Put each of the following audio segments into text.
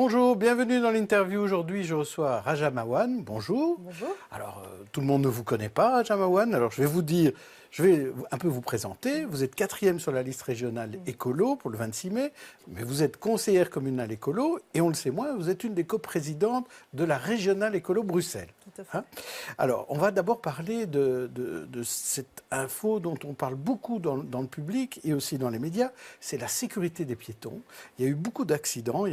Bonjour, bienvenue dans l'interview. Aujourd'hui, je reçois Raja Mawan. Bonjour. Bonjour. Alors, tout le monde ne vous connaît pas, Raja Mawan. Alors, je vais un peu vous présenter. Vous êtes 4e sur la liste régionale écolo pour le 26 mai, mais vous êtes conseillère communale écolo et on le sait moins, vous êtes une des coprésidentes de la régionale écolo Bruxelles. Tout à fait. Alors, on va d'abord parler de cette info dont on parle beaucoup dans le public et aussi dans les médias, c'est la sécurité des piétons. Il y a eu beaucoup d'accidents,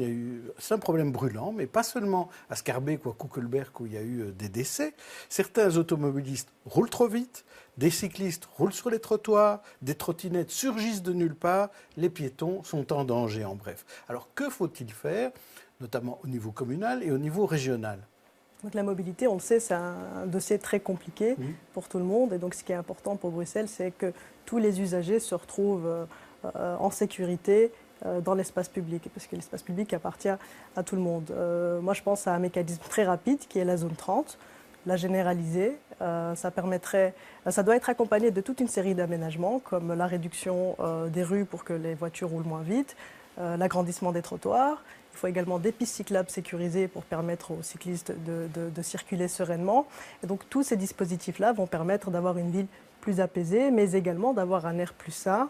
c'est un problème brûlant, mais pas seulement à Schaerbeek ou à Koekelberg où il y a eu des décès. Certains automobilistes roulent trop vite, des cyclistes roulent sur les trottoirs, des trottinettes surgissent de nulle part, les piétons sont en danger en bref. Alors que faut-il faire, notamment au niveau communal et au niveau régional ? Donc la mobilité, on le sait, c'est un dossier très compliqué pour tout le monde. Et donc ce qui est important pour Bruxelles, c'est que tous les usagers se retrouvent en sécurité dans l'espace public, parce que l'espace public appartient à tout le monde. Moi, je pense à un mécanisme très rapide qui est la zone 30, la généraliser. Ça doit être accompagné de toute une série d'aménagements, comme la réduction des rues pour que les voitures roulent moins vite, l'agrandissement des trottoirs. Il faut également des pistes cyclables sécurisées pour permettre aux cyclistes de circuler sereinement. Et donc tous ces dispositifs-là vont permettre d'avoir une ville plus apaisée, mais également d'avoir un air plus sain.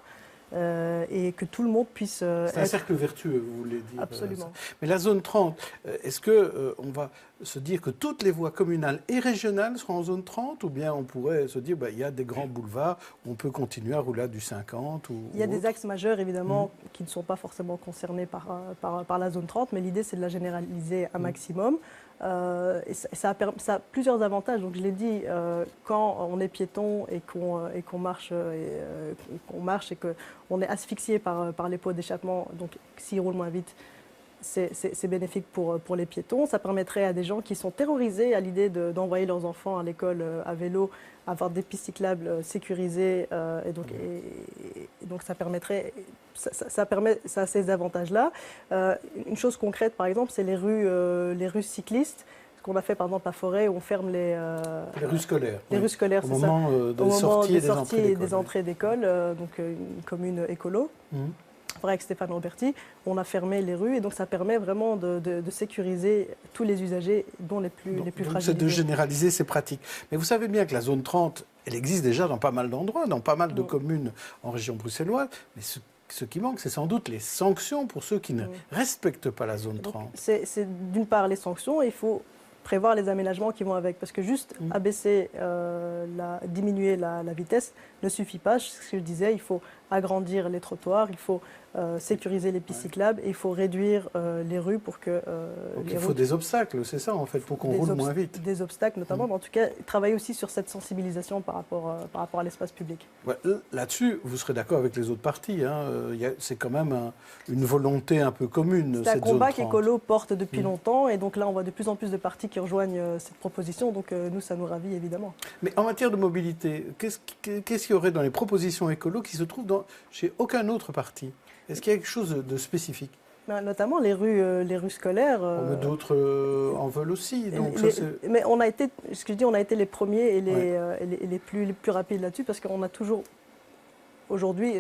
Et que tout le monde puisse c'est un cercle vertueux, vous voulez dire. Absolument. Mais la zone 30, est-ce qu'on va se dire que toutes les voies communales et régionales seront en zone 30 ou bien on pourrait se dire qu'il y a des grands boulevards où on peut continuer à rouler à du 50 Il y a des axes majeurs, évidemment, qui ne sont pas forcément concernés par la zone 30, mais l'idée, c'est de la généraliser un maximum. Et ça a plusieurs avantages. Donc, je l'ai dit, quand on est piéton et qu'on marche et qu'on est asphyxié par les pots d'échappement, donc s'ils roulent moins vite, c'est bénéfique pour les piétons. Ça permettrait à des gens qui sont terrorisés à l'idée d'envoyer leurs enfants à l'école à vélo, avoir des pistes cyclables sécurisées. Et donc ça a ces avantages-là. Une chose concrète, par exemple, c'est les rues cyclistes. Ce qu'on a fait, par exemple, à Forêt, où on ferme les rues scolaires. Les rues scolaires, c'est ça. Au moment des sorties et des entrées d'école, donc une commune écolo. Avec Stéphane Roberti, on a fermé les rues et donc ça permet vraiment de sécuriser tous les usagers, dont les plus fragilisés. C'est de généraliser ces pratiques. Mais vous savez bien que la zone 30, elle existe déjà dans pas mal d'endroits, dans pas mal de communes en région bruxelloise. Mais ce qui manque, c'est sans doute les sanctions pour ceux qui ne respectent pas la zone 30. C'est d'une part les sanctions, et il faut prévoir les aménagements qui vont avec. Parce que juste abaisser, diminuer la vitesse ne suffit pas. Ce que je disais, il faut agrandir les trottoirs, il faut sécuriser les pistes cyclables et il faut réduire les rues pour que... il faut des obstacles, c'est ça en fait, pour qu'on roule moins vite. Des obstacles notamment, mais en tout cas, travailler aussi sur cette sensibilisation par rapport à l'espace public. Ouais, là-dessus, vous serez d'accord avec les autres partis, hein, c'est quand même une volonté un peu commune. C'est un combat qu'Écolo porte depuis longtemps et donc là, on voit de plus en plus de partis qui rejoignent cette proposition, donc nous, ça nous ravit évidemment. Mais en matière de mobilité, qu'est-ce qu'il y aurait dans les propositions écolo qui se trouvent chez aucun autre parti ? Est-ce qu'il y a quelque chose de spécifique ? Notamment les rues scolaires. Mais d'autres en veulent aussi. Donc mais on a été les premiers et les plus rapides là-dessus parce qu'on a toujours, aujourd'hui,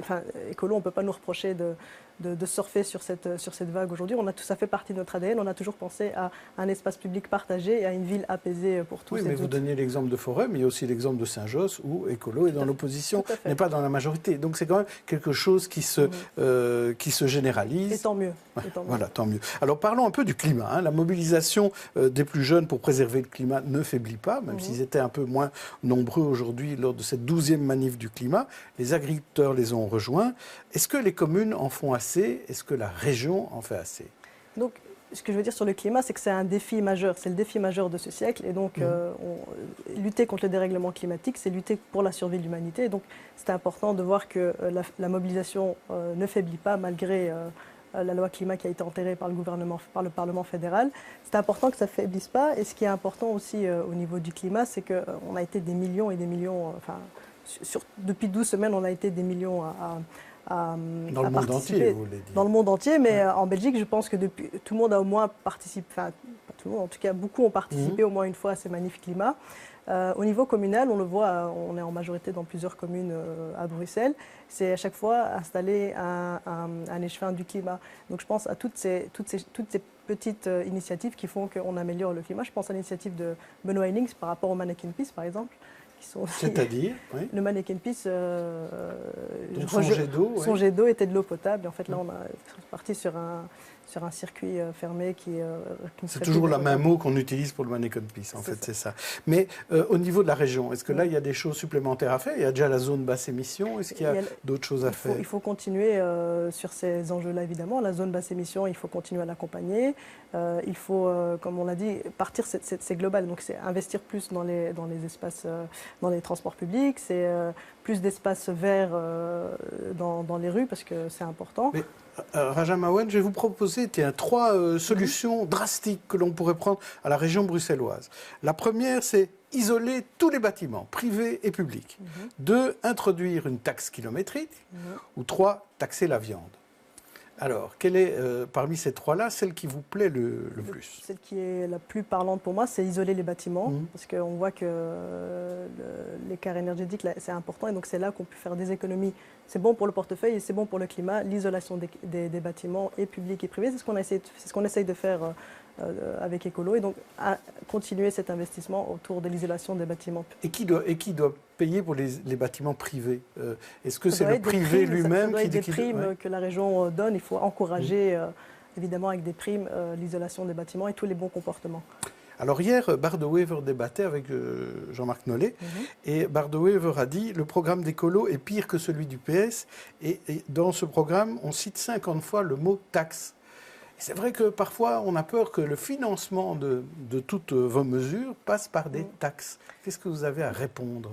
Écolo, on ne peut pas nous reprocher de surfer sur cette vague aujourd'hui. Ça fait partie de notre ADN. On a toujours pensé à un espace public partagé et à une ville apaisée pour tous. Oui, mais vous donniez l'exemple de Forêt, mais il y a aussi l'exemple de Saint-Josse où Écolo est dans l'opposition, n'est pas dans la majorité. Donc c'est quand même quelque chose qui se généralise. Et tant mieux. Voilà, tant mieux. Alors parlons un peu du climat. Hein. La mobilisation des plus jeunes pour préserver le climat ne faiblit pas, même s'ils étaient un peu moins nombreux aujourd'hui lors de cette 12e manif du climat. Les agriculteurs les ont rejoints. Est-ce que les communes en font assez ? Est-ce que la région en fait assez ? Donc, ce que je veux dire sur le climat, c'est que c'est un défi majeur. C'est le défi majeur de ce siècle. Et donc, lutter contre le dérèglement climatique, c'est lutter pour la survie de l'humanité. Et donc, c'est important de voir que la mobilisation ne faiblit pas malgré la loi climat qui a été enterrée par le Parlement fédéral. C'est important que ça ne faiblisse pas. Et ce qui est important aussi au niveau du climat, c'est qu'on a été des millions et des millions... depuis 12 semaines, on a été des millions dans le monde entier, vous voulez dire. Dans le monde entier, mais en Belgique, je pense que tout le monde a au moins participé, enfin, tout le monde. En tout cas, beaucoup ont participé au moins une fois à ces manifs climat. Au niveau communal, on le voit, on est en majorité dans plusieurs communes à Bruxelles. C'est à chaque fois installer un échevin du climat. Donc je pense à toutes ces petites initiatives qui font qu'on améliore le climat. Je pense à l'initiative de Benoît Hennings par rapport au Mannequin Peace, par exemple. C'est-à-dire oui. Le Mannequin Peace, son jet d'eau était de l'eau potable. Et en fait, là, on est parti sur un circuit fermé qui c'est toujours le même mot qu'on utilise pour le Mannequin Peace, en fait, c'est ça. Mais au niveau de la région, est-ce que là, il y a des choses supplémentaires à faire? Il y a déjà la zone basse émission, est-ce qu'il y a d'autres choses à faire? Il faut continuer sur ces enjeux-là, évidemment. La zone basse émission, il faut continuer à l'accompagner. Il faut, comme on l'a dit, partir, c'est global. Donc, c'est investir plus dans les espaces, dans les transports publics, c'est plus d'espaces verts dans les rues, parce que c'est important. Mais, Raja Mawen, je vais vous proposer 3 solutions drastiques que l'on pourrait prendre à la région bruxelloise. La première, c'est isoler tous les bâtiments, privés et publics. 2, introduire une taxe kilométrique. Ou 3, taxer la viande. Alors, quelle est, parmi ces 3-là, celle qui vous plaît le plus? Celle qui est la plus parlante pour moi, c'est isoler les bâtiments, parce qu'on voit que l'écart énergétique, c'est important, et donc c'est là qu'on peut faire des économies. C'est bon pour le portefeuille et c'est bon pour le climat, l'isolation des bâtiments, et publics et privés. C'est ce qu'on essaye de faire avec Écolo, et donc à continuer cet investissement autour de l'isolation des bâtiments. Et qui doit payer pour les bâtiments privés? Est-ce que c'est le privé lui-même qui des primes que la région donne? Il faut encourager, évidemment, avec des primes, l'isolation des bâtiments et tous les bons comportements. Alors hier, Bart De Wever débattait avec Jean-Marc Nollet, et Bart De Wever a dit « Le programme d'Écolo est pire que celui du PS », et dans ce programme, on cite 50 fois le mot « taxe ». C'est vrai que parfois, on a peur que le financement de toutes vos mesures passe par des taxes. Qu'est-ce que vous avez à répondre?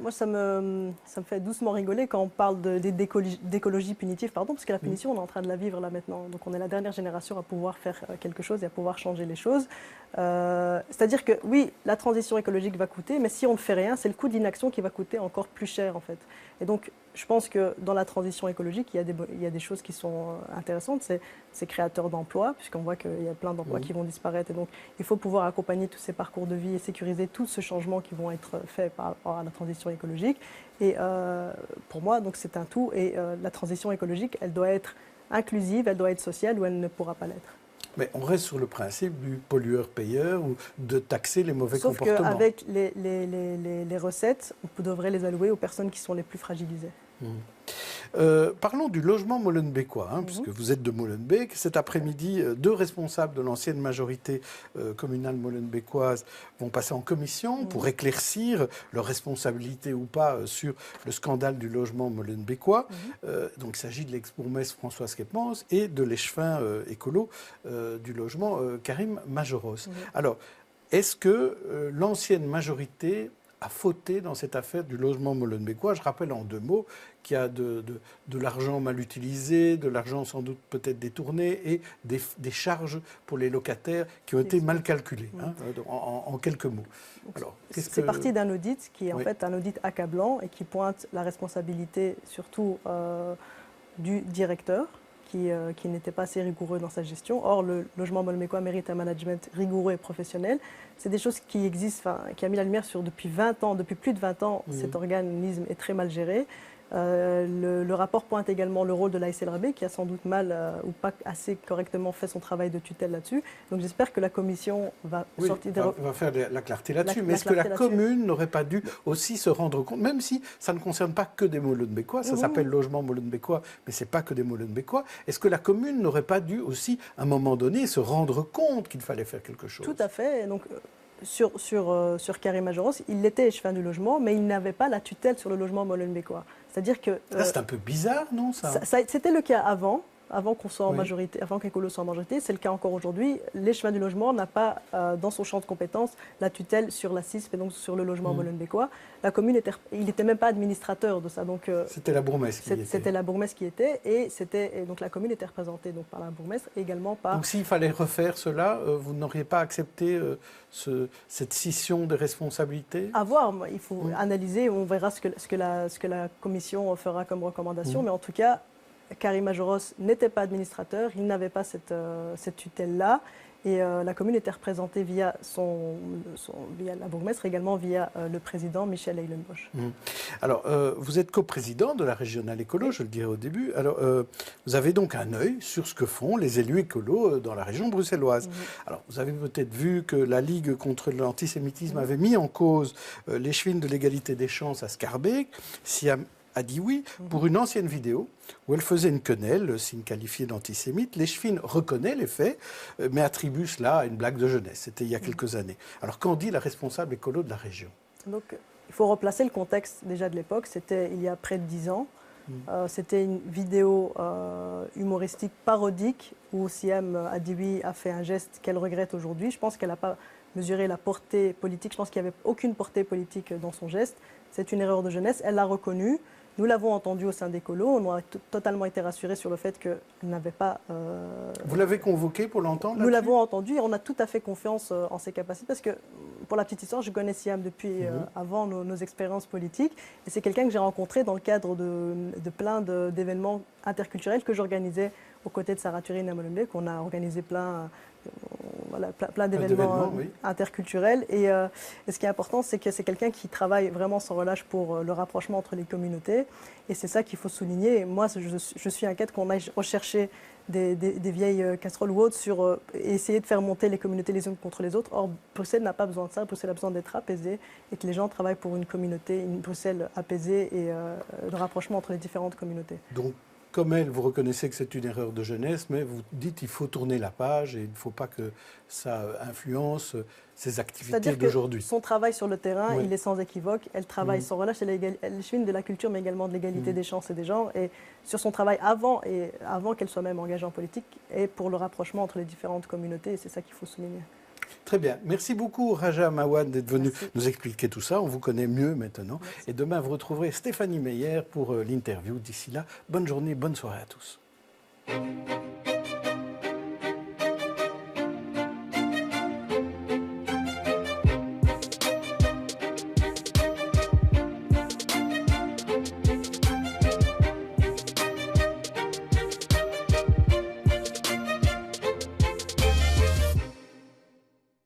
Moi, ça me fait doucement rigoler quand on parle d'écologie punitive, parce que la punition, on est en train de la vivre là maintenant. Donc on est la dernière génération à pouvoir faire quelque chose et à pouvoir changer les choses. C'est-à-dire que oui, la transition écologique va coûter, mais si on ne fait rien, c'est le coût de l'inaction qui va coûter encore plus cher en fait. Et donc, je pense que dans la transition écologique, il y a des choses qui sont intéressantes. C'est créateur d'emplois, puisqu'on voit qu'il y a plein d'emplois qui vont disparaître. Et donc, il faut pouvoir accompagner tous ces parcours de vie et sécuriser tout ce changement qui vont être faits par rapport à la transition écologique. Et pour moi, donc, c'est un tout. Et la transition écologique, elle doit être inclusive, elle doit être sociale, ou elle ne pourra pas l'être. Mais on reste sur le principe du pollueur-payeur ou de taxer les mauvais comportements. Sauf qu'avec les recettes, on devrait les allouer aux personnes qui sont les plus fragilisées. Parlons du logement molenbeekois, puisque vous êtes de Molenbeek. Cet après-midi, 2 responsables de l'ancienne majorité communale molenbeekoise vont passer en commission pour éclaircir leur responsabilité ou pas sur le scandale du logement molenbeekois. Donc il s'agit de l'ex-bourgmestre Françoise Kepmans et de l'échevin écolo du logement Karim Majoros. Alors, est-ce que l'ancienne majorité a fauté dans cette affaire du logement molenbeekois? Je rappelle en 2 mots qu'il y a de l'argent mal utilisé, de l'argent sans doute peut-être détourné et des charges pour les locataires qui ont été mal calculées, en quelques mots. Alors, c'est parti d'un audit qui est en fait un audit accablant et qui pointe la responsabilité surtout du directeur qui n'était pas assez rigoureux dans sa gestion. Or, le logement molenbeekois mérite un management rigoureux et professionnel. C'est des choses qui existent, qui a mis la lumière sur depuis 20 ans, depuis plus de 20 ans, cet organisme est très mal géré. Le rapport pointe également le rôle de la SLRB qui a sans doute mal ou pas assez correctement fait son travail de tutelle là-dessus. Donc j'espère que la Commission va sortir des... va faire la clarté là-dessus. Mais est-ce que la commune n'aurait pas dû aussi se rendre compte, même si ça ne concerne pas que des molenbeekois, ça s'appelle logement molenbeekois, mais ce n'est pas que des molenbeekois, est-ce que la commune n'aurait pas dû aussi, à un moment donné, se rendre compte qu'il fallait faire quelque chose? Tout à fait. Et donc, sur Karim Majoros, il était échevin du logement, mais il n'avait pas la tutelle sur le logement molenbeekois. C'est-à-dire que... c'est un peu bizarre, non ça c'était le cas avant qu'on soit en majorité, avant qu'Écolo soit en majorité, c'est le cas encore aujourd'hui. L'échevin du logement n'a pas, dans son champ de compétences, la tutelle sur la CISP et donc sur le logement molenbeekois. La commune, il n'était même pas administrateur de ça. C'était la bourgmestre qui était. C'était la bourgmestre qui était, et donc la commune était représentée donc, par la bourgmestre et également par... Donc s'il fallait refaire cela, vous n'auriez pas accepté cette scission des responsabilités? À voir, il faut analyser, on verra ce que la commission fera comme recommandation, mais en tout cas, Karim Majoros n'était pas administrateur, il n'avait pas cette tutelle-là, Et la commune était représentée via, via la bourgmestre, également via le président Michel Eilenbosch. Alors, vous êtes coprésident de la régionale écolo, je le dirai au début. Alors, vous avez donc un œil sur ce que font les élus écolos dans la région bruxelloise. Alors, vous avez peut-être vu que la Ligue contre l'antisémitisme avait mis en cause l'échevine de l'égalité des chances à Schaerbeek. Siam a dit oui pour une ancienne vidéo où elle faisait une quenelle, signe qualifié d'antisémite. L'échevine reconnaît les faits, mais attribue cela à une blague de jeunesse. C'était il y a quelques années. Alors, qu'en dit la responsable écolo de la région? Donc, il faut replacer le contexte déjà de l'époque. C'était il y a près de 10 ans. C'était une vidéo humoristique parodique où Siam Adiwi a fait un geste qu'elle regrette aujourd'hui. Je pense qu'elle n'a pas mesuré la portée politique. Je pense qu'il n'y avait aucune portée politique dans son geste. C'est une erreur de jeunesse. Elle l'a reconnue. Nous l'avons entendu au sein d'Écolo. On a totalement été rassurés sur le fait qu'elle n'avait pas... Vous l'avez convoqué pour l'entendre? Nous l'avons entendu et on a tout à fait confiance en ses capacités parce que, pour la petite histoire, je connais Siam depuis avant nos expériences politiques et c'est quelqu'un que j'ai rencontré dans le cadre de plein d'événements interculturels que j'organisais aux côtés de Sarah Turin à Molenbeek. On a organisé plein d'événements interculturels et ce qui est important, c'est que c'est quelqu'un qui travaille vraiment sans relâche pour le rapprochement entre les communautés et c'est ça qu'il faut souligner. Et moi, je suis inquiète qu'on aille rechercher des vieilles casseroles ou autres et essayer de faire monter les communautés les unes contre les autres. Or, Bruxelles n'a pas besoin de ça. Bruxelles a besoin d'être apaisée et que les gens travaillent pour une communauté, une Bruxelles apaisée et le rapprochement entre les différentes communautés. Donc, comme elle, vous reconnaissez que c'est une erreur de jeunesse, mais vous dites qu'il faut tourner la page et il ne faut pas que ça influence ses activités d'aujourd'hui. Son travail sur le terrain, il est sans équivoque. Elle travaille sans relâche. Elle chemine de la culture, mais également de l'égalité des chances et des genres. Et sur son travail avant qu'elle soit même engagée en politique, et pour le rapprochement entre les différentes communautés. Et c'est ça qu'il faut souligner. Très bien. Merci beaucoup, Raja Mawad, d'être venu nous expliquer tout ça. On vous connaît mieux maintenant. Merci. Et demain, vous retrouverez Stéphanie Meyer pour l'interview. D'ici là, bonne journée, bonne soirée à tous.